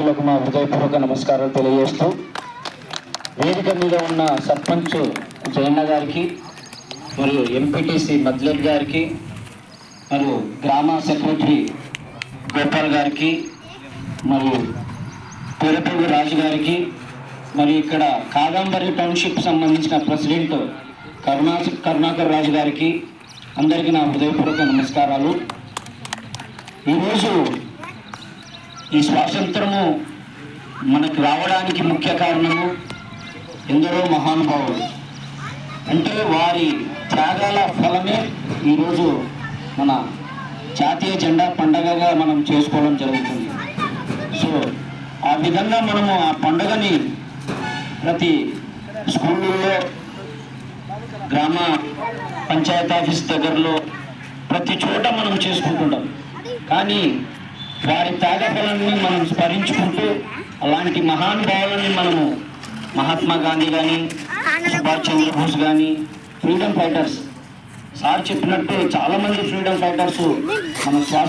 సభ్యులకు మా హృదయపూర్వక నమస్కారాలు తెలియజేస్తూ, వేదిక మీద ఉన్న సర్పంచ్ జయన్న గారికి మరియు ఎంపీటీసీ మద్లెట్ గారికి మరియు గ్రామ సెక్రటరీ గోపాల్ గారికి మరియు పేరపల్లి రాజు గారికి మరియు ఇక్కడ కాదంబరి టౌన్షిప్ సంబంధించిన ప్రెసిడెంట్ కరుణాకర్ రాజు గారికి అందరికీ నా హృదయపూర్వక నమస్కారాలు. ఈరోజు ఈ స్వాతంత్రము మనకు రావడానికి ముఖ్య కారణము ఎందరో మహానుభావులు, అంటే వారి త్యాగాల ఫలమే ఈరోజు మన జాతీయ జెండా పండగగా మనం చేసుకోవడం జరుగుతుంది. సో ఆ విధంగా మనము ఆ పండుగని ప్రతి స్కూళ్ళల్లో, గ్రామ పంచాయతీ ఆఫీస్ దగ్గరలో ప్రతి చోట మనం చేసుకుంటుంటాం. కానీ వారి త్యాగఫలాన్ని మనం స్మరించుకుంటూ అలాంటి మహానుభావులని మనము మహాత్మా గాంధీ కానీ, సుభాష్ చంద్రబోస్ కానీ, ఫ్రీడమ్ ఫైటర్స్ సార్ చెప్పినట్టు చాలామంది ఫ్రీడమ్ ఫైటర్స్ మన